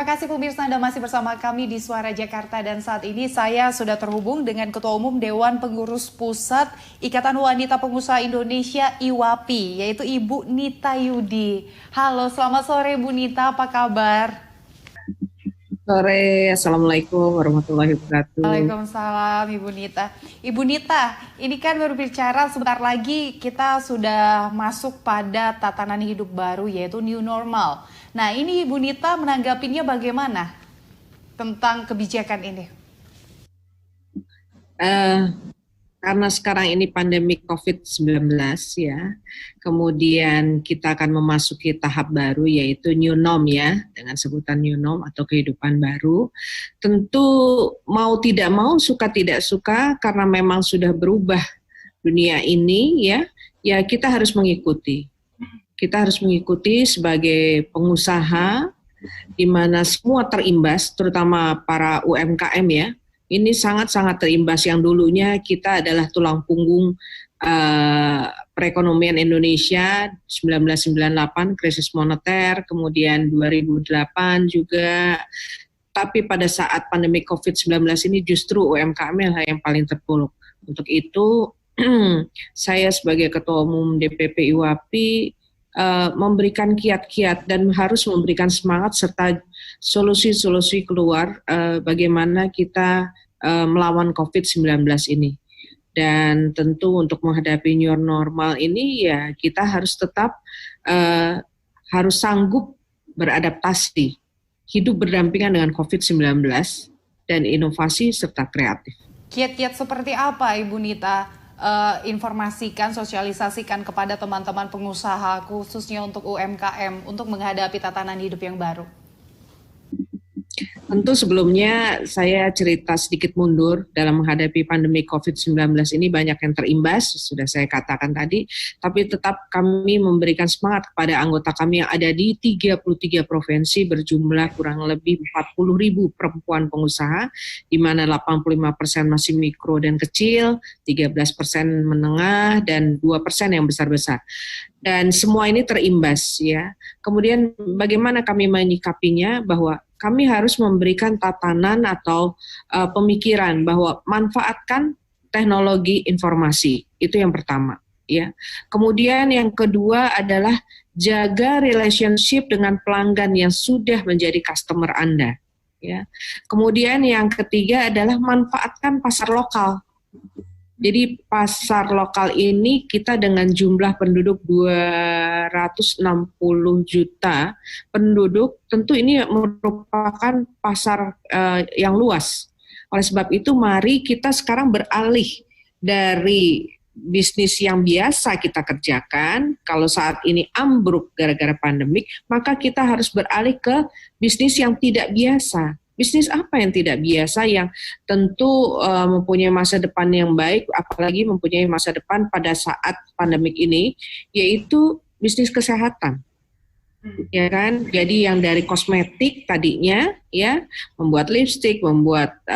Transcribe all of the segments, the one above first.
kasih pemirsa, Anda masih bersama kami di Suara Jakarta dan saat ini saya sudah terhubung dengan Ketua Umum Dewan Pengurus Pusat Ikatan Wanita Pengusaha Indonesia IWAPI, yaitu Ibu Nita Yudi. Halo, selamat sore Bu Nita, apa kabar? Sore, Assalamualaikum warahmatullahi wabarakatuh. Waalaikumsalam Ibu Nita. Ibu Nita, ini kan berbicara sebentar lagi kita sudah masuk pada tatanan hidup baru yaitu new normal. Nah ini Ibu Nita menanggapinya bagaimana tentang kebijakan ini? Eh, karena sekarang ini pandemi COVID-19 ya, kemudian kita akan memasuki tahap baru yaitu new norm ya, dengan sebutan new norm atau kehidupan baru. Tentu mau tidak mau, suka tidak suka, karena memang sudah berubah dunia ini ya kita harus mengikuti. Kita harus mengikuti sebagai pengusaha, di mana semua terimbas, terutama para UMKM ya. Ini sangat-sangat terimbas, yang dulunya kita adalah tulang punggung perekonomian Indonesia. 1998 krisis moneter, kemudian 2008 juga. Tapi pada saat pandemi COVID-19 ini justru UMKM yang paling terpuruk. Untuk itu saya sebagai Ketua Umum DPP IWAPI memberikan kiat-kiat dan harus memberikan semangat serta solusi-solusi keluar bagaimana kita melawan COVID-19 ini. Dan tentu untuk menghadapi new normal ini ya kita harus tetap harus sanggup beradaptasi, hidup berdampingan dengan COVID-19 dan inovasi serta kreatif. Kiat-kiat seperti apa Ibu Nita informasikan, sosialisasikan kepada teman-teman pengusaha khususnya untuk UMKM untuk menghadapi tatanan hidup yang baru? Tentu sebelumnya saya cerita sedikit mundur dalam menghadapi pandemi COVID-19 ini, banyak yang terimbas, sudah saya katakan tadi, tapi tetap kami memberikan semangat kepada anggota kami yang ada di 33 provinsi berjumlah kurang lebih 40.000 perempuan pengusaha, di mana 85% masih mikro dan kecil, 13% menengah, dan 2% yang besar-besar. Dan semua ini terimbas ya. Kemudian bagaimana kami menyikapinya, bahwa kami harus memberikan tatanan atau pemikiran bahwa manfaatkan teknologi informasi, itu yang pertama ya. Kemudian yang kedua adalah jaga relationship dengan pelanggan yang sudah menjadi customer Anda ya. Kemudian yang ketiga adalah manfaatkan pasar lokal. Jadi pasar lokal ini kita dengan jumlah penduduk 260 juta penduduk, tentu ini merupakan pasar yang luas. Oleh sebab itu mari kita sekarang beralih dari bisnis yang biasa kita kerjakan, kalau saat ini ambruk gara-gara pandemik, maka kita harus beralih ke bisnis yang tidak biasa. Bisnis apa yang tidak biasa, yang tentu mempunyai masa depan yang baik, apalagi mempunyai masa depan pada saat pandemik ini, yaitu bisnis kesehatan. Ya kan? Jadi yang dari kosmetik tadinya ya, membuat lipstik, membuat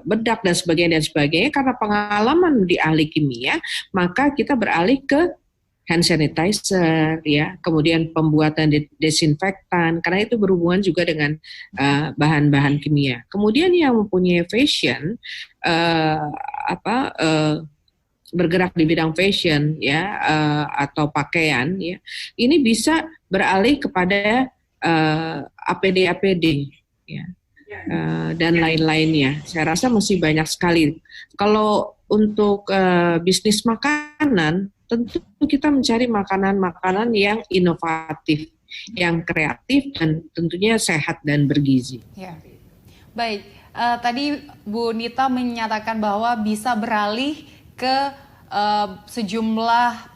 bedak dan sebagainya, karena pengalaman di ahli kimia, maka kita beralih ke hand sanitizer, ya, kemudian pembuatan desinfektan, karena itu berhubungan juga dengan bahan-bahan kimia. Kemudian yang mempunyai fashion, bergerak di bidang fashion, ya, atau pakaian, ya, ini bisa beralih kepada APD, ya, dan lain-lainnya. Saya rasa masih banyak sekali. Kalau untuk bisnis makanan, tentu kita mencari makanan-makanan yang inovatif, yang kreatif, dan tentunya sehat dan bergizi. Ya. Baik, tadi Bu Nita menyatakan bahwa bisa beralih ke sejumlah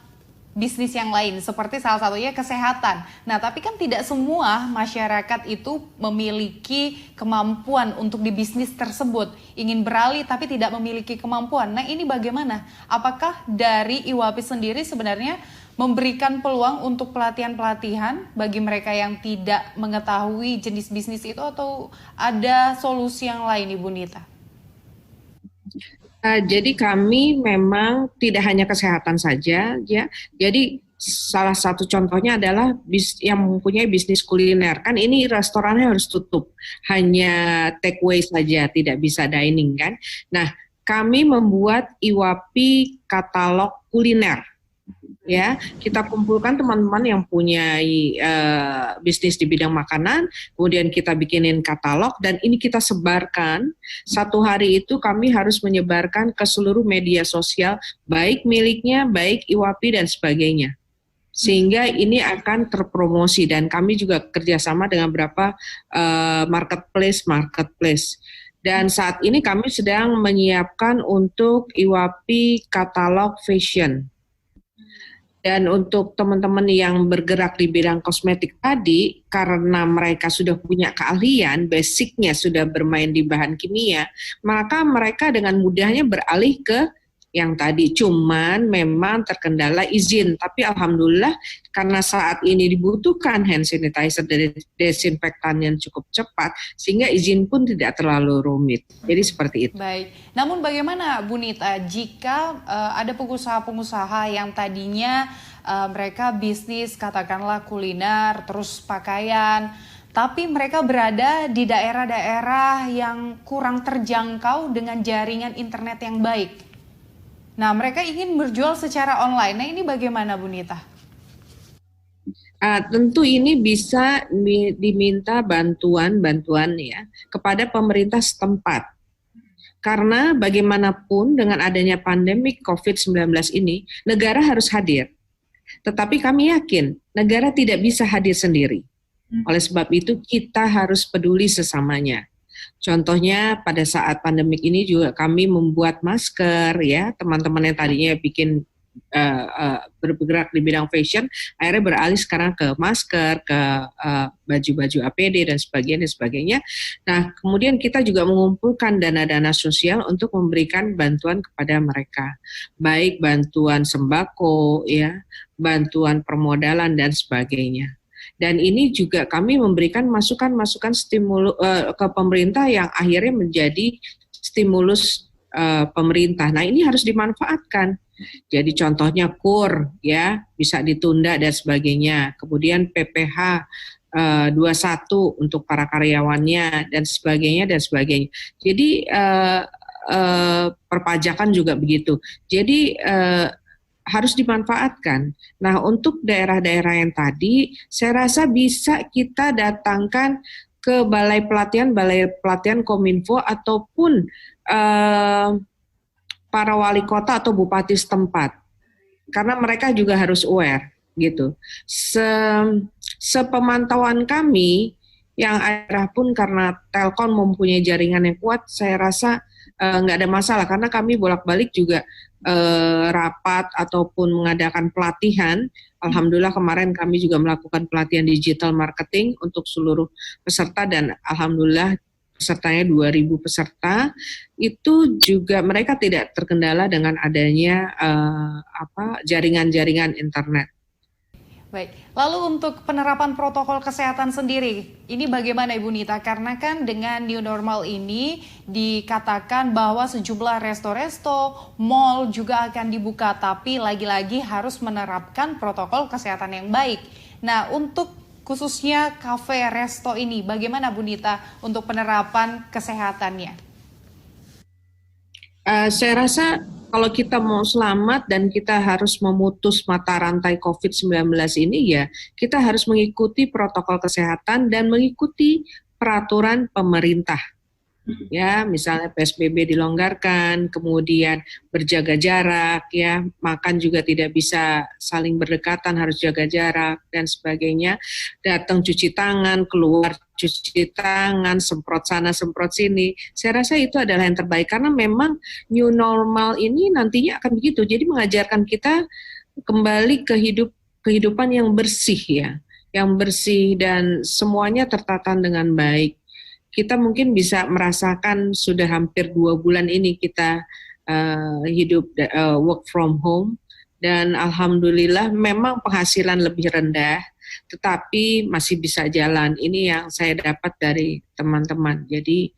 bisnis yang lain, seperti salah satunya kesehatan. Nah, tapi kan tidak semua masyarakat itu memiliki kemampuan untuk di bisnis tersebut. Ingin beralih tapi tidak memiliki kemampuan. Nah, ini bagaimana? Apakah dari IWAPI sendiri sebenarnya memberikan peluang untuk pelatihan-pelatihan bagi mereka yang tidak mengetahui jenis bisnis itu, atau ada solusi yang lain, Ibu Nita? Jadi kami memang tidak hanya kesehatan saja, ya. Jadi Salah satu contohnya adalah yang mempunyai bisnis kuliner. Kan ini restorannya harus tutup, hanya take away saja, tidak bisa dining kan. Nah, kami membuat Iwapi katalog kuliner. Ya, kita kumpulkan teman-teman yang punya bisnis di bidang makanan, kemudian kita bikinin katalog dan ini kita sebarkan. Satu hari itu kami harus menyebarkan ke seluruh media sosial, baik miliknya, baik Iwapi dan sebagainya. Sehingga ini akan terpromosi dan kami juga kerjasama dengan beberapa marketplace. Dan saat ini kami sedang menyiapkan untuk Iwapi katalog fashion. Dan untuk teman-teman yang bergerak di bidang kosmetik tadi, karena mereka sudah punya keahlian, basicnya sudah bermain di bahan kimia, maka mereka dengan mudahnya beralih ke yang tadi. Cuman memang terkendala izin, tapi alhamdulillah karena saat ini dibutuhkan hand sanitizer dan desinfektan yang cukup cepat, sehingga izin pun tidak terlalu rumit. Jadi seperti itu. Baik, namun bagaimana Bu Nita jika ada pengusaha-pengusaha yang tadinya mereka bisnis katakanlah kuliner, terus pakaian, tapi mereka berada di daerah-daerah yang kurang terjangkau dengan jaringan internet yang baik. Nah, mereka ingin berjual secara online. Nah, ini bagaimana Bu Nita? Tentu ini bisa diminta bantuan ya kepada pemerintah setempat. Karena bagaimanapun dengan adanya pandemi COVID-19 ini, negara harus hadir. Tetapi kami yakin negara tidak bisa hadir sendiri. Oleh sebab itu kita harus peduli sesamanya. Contohnya pada saat pandemik ini juga kami membuat masker ya, teman-teman yang tadinya bikin bergerak di bidang fashion akhirnya beralih sekarang ke masker, ke baju-baju APD dan sebagainya. Nah, kemudian kita juga mengumpulkan dana-dana sosial untuk memberikan bantuan kepada mereka, baik bantuan sembako ya, bantuan permodalan dan sebagainya. Dan ini juga kami memberikan masukan-masukan stimulus ke pemerintah yang akhirnya menjadi stimulus pemerintah. Nah, ini harus dimanfaatkan. Jadi contohnya KUR ya bisa ditunda dan sebagainya. Kemudian PPh 21 untuk para karyawannya dan sebagainya. Jadi perpajakan juga begitu. Jadi harus dimanfaatkan. Nah, untuk daerah-daerah yang tadi, saya rasa bisa kita datangkan ke balai pelatihan Kominfo ataupun para wali kota atau bupati setempat, karena mereka juga harus aware gitu. Sepemantauan kami, yang daerah pun karena Telkom mempunyai jaringan yang kuat, saya rasa nggak ada masalah karena kami bolak-balik juga rapat ataupun mengadakan pelatihan. Alhamdulillah kemarin kami juga melakukan pelatihan digital marketing untuk seluruh peserta dan alhamdulillah pesertanya 2.000 peserta. Itu juga mereka tidak terkendala dengan adanya jaringan-jaringan internet. Baik, lalu untuk penerapan protokol kesehatan sendiri, ini bagaimana Ibu Nita? Karena kan dengan new normal ini dikatakan bahwa sejumlah resto-resto, mall juga akan dibuka, tapi lagi-lagi harus menerapkan protokol kesehatan yang baik. Nah, untuk khususnya kafe, resto ini, bagaimana Bu Nita untuk penerapan kesehatannya? Saya rasa kalau kita mau selamat dan kita harus memutus mata rantai COVID-19 ini ya, kita harus mengikuti protokol kesehatan dan mengikuti peraturan pemerintah. Ya, misalnya PSBB dilonggarkan, kemudian berjaga jarak, ya, makan juga tidak bisa saling berdekatan, harus jaga jarak dan sebagainya. Datang cuci tangan, keluar cuci tangan, semprot sana, semprot sini. Saya rasa itu adalah yang terbaik karena memang new normal ini nantinya akan begitu. Jadi mengajarkan kita kembali ke kehidupan yang bersih ya, yang bersih dan semuanya tertata dengan baik. Kita mungkin bisa merasakan sudah hampir 2 bulan ini kita hidup work from home dan alhamdulillah memang penghasilan lebih rendah tetapi masih bisa jalan. Ini yang saya dapat dari teman-teman. Jadi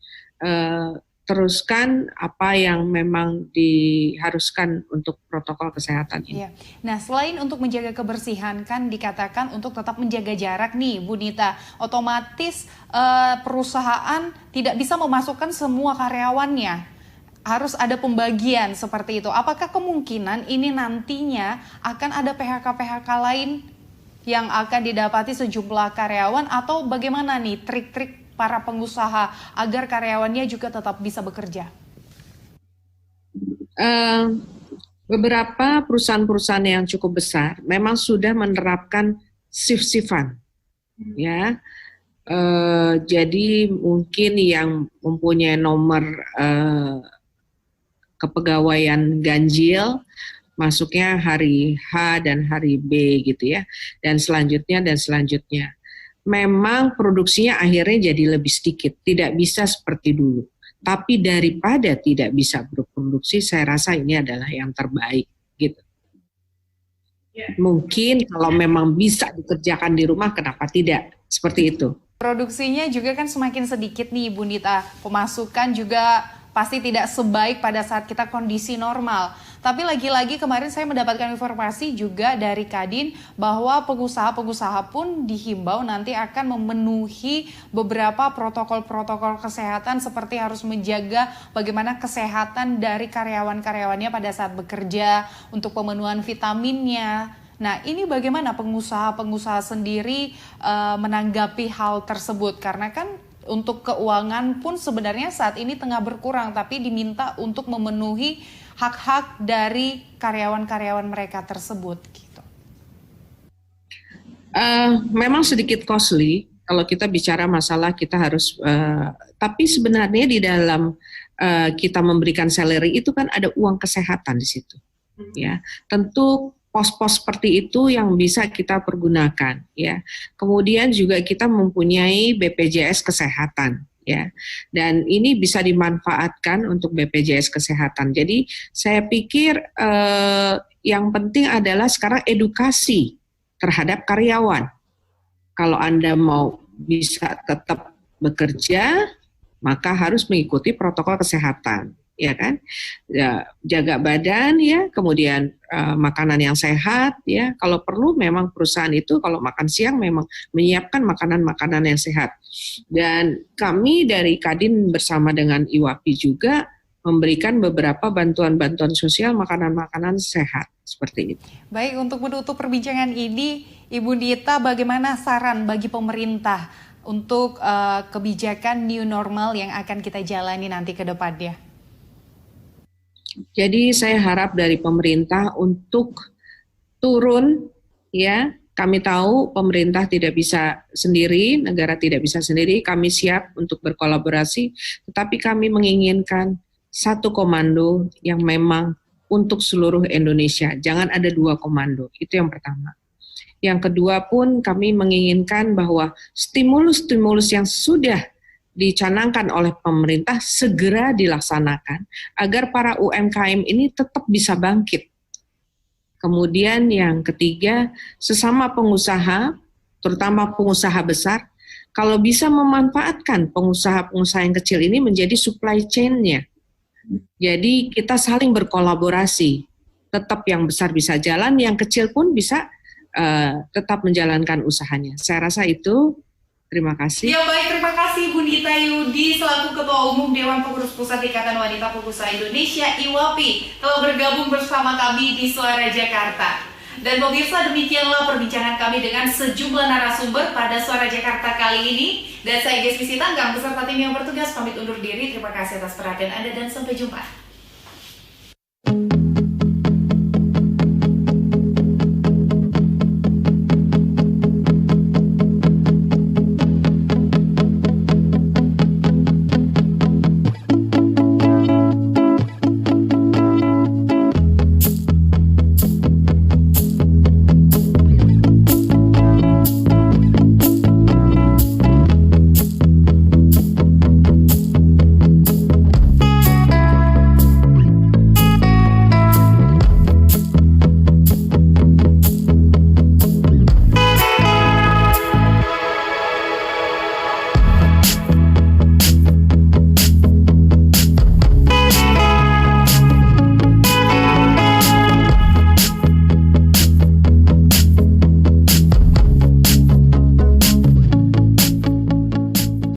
teruskan apa yang memang diharuskan untuk protokol kesehatan ini. Iya. Nah, selain untuk menjaga kebersihan, kan dikatakan untuk tetap menjaga jarak nih, Bu Nita. Otomatis perusahaan tidak bisa memasukkan semua karyawannya. Harus ada pembagian seperti itu. Apakah kemungkinan ini nantinya akan ada PHK-PHK lain yang akan didapati sejumlah karyawan, atau bagaimana nih trik-trik para pengusaha agar karyawannya juga tetap bisa bekerja? Beberapa perusahaan-perusahaan yang cukup besar memang sudah menerapkan shift-shiftan, ya. Jadi mungkin yang mempunyai nomor kepegawaian ganjil masuknya hari H dan hari B gitu ya, dan selanjutnya. Memang produksinya akhirnya jadi lebih sedikit, tidak bisa seperti dulu. Tapi daripada tidak bisa berproduksi, saya rasa ini adalah yang terbaik gitu. Mungkin kalau memang bisa dikerjakan di rumah, kenapa tidak? Seperti itu. Produksinya juga kan semakin sedikit nih, Bu Nita. Pemasukan juga pasti tidak sebaik pada saat kita kondisi normal. Tapi lagi-lagi kemarin saya mendapatkan informasi juga dari Kadin bahwa pengusaha-pengusaha pun dihimbau nanti akan memenuhi beberapa protokol-protokol kesehatan, seperti harus menjaga bagaimana kesehatan dari karyawan-karyawannya pada saat bekerja, untuk pemenuhan vitaminnya. Nah, ini bagaimana pengusaha-pengusaha sendiri menanggapi hal tersebut? Karena kan untuk keuangan pun sebenarnya saat ini tengah berkurang, tapi diminta untuk memenuhi hak-hak dari karyawan-karyawan mereka tersebut. Gitu. Memang sedikit costly kalau kita bicara masalah kita harus, tapi sebenarnya di dalam kita memberikan salary itu kan ada uang kesehatan di situ. Ya, tentu pos-pos seperti itu yang bisa kita pergunakan, ya. Kemudian juga kita mempunyai BPJS Kesehatan, ya. Dan ini bisa dimanfaatkan untuk BPJS Kesehatan. Jadi saya pikir yang penting adalah sekarang edukasi terhadap karyawan. Kalau Anda mau bisa tetap bekerja, maka harus mengikuti protokol kesehatan. Ya kan, ya, jaga badan ya, kemudian makanan yang sehat ya. Kalau perlu memang perusahaan itu kalau makan siang memang menyiapkan makanan-makanan yang sehat. Dan kami dari Kadin bersama dengan IWAPI juga memberikan beberapa bantuan-bantuan sosial makanan-makanan sehat seperti itu. Baik, untuk menutup perbincangan ini, Ibu Nita, bagaimana saran bagi pemerintah untuk kebijakan new normal yang akan kita jalani nanti ke depannya? Jadi saya harap dari pemerintah untuk turun ya. Kami tahu pemerintah tidak bisa sendiri, negara tidak bisa sendiri, kami siap untuk berkolaborasi, tetapi kami menginginkan satu komando yang memang untuk seluruh Indonesia. Jangan ada dua komando, itu yang pertama. Yang kedua pun kami menginginkan bahwa stimulus-stimulus yang sudah dicanangkan oleh pemerintah segera dilaksanakan agar para UMKM ini tetap bisa bangkit. Kemudian yang ketiga, sesama pengusaha, terutama pengusaha besar, kalau bisa memanfaatkan pengusaha-pengusaha yang kecil ini menjadi supply chain-nya. Jadi kita saling berkolaborasi, tetap yang besar bisa jalan, yang kecil pun bisa tetap menjalankan usahanya. Saya rasa itu. Terima kasih. Ya baik, terima kasih Bu Nita Yudi selaku Ketua Umum Dewan Pengurus Pusat Ikatan Wanita Pengusaha Indonesia IWAPI telah bergabung bersama kami di Suara Jakarta. Dan pemirsa, demikianlah perbincangan kami dengan sejumlah narasumber pada Suara Jakarta kali ini. Dan saya Gesmi Sitanggang beserta tim yang bertugas pamit undur diri. Terima kasih atas perhatian Anda dan sampai jumpa.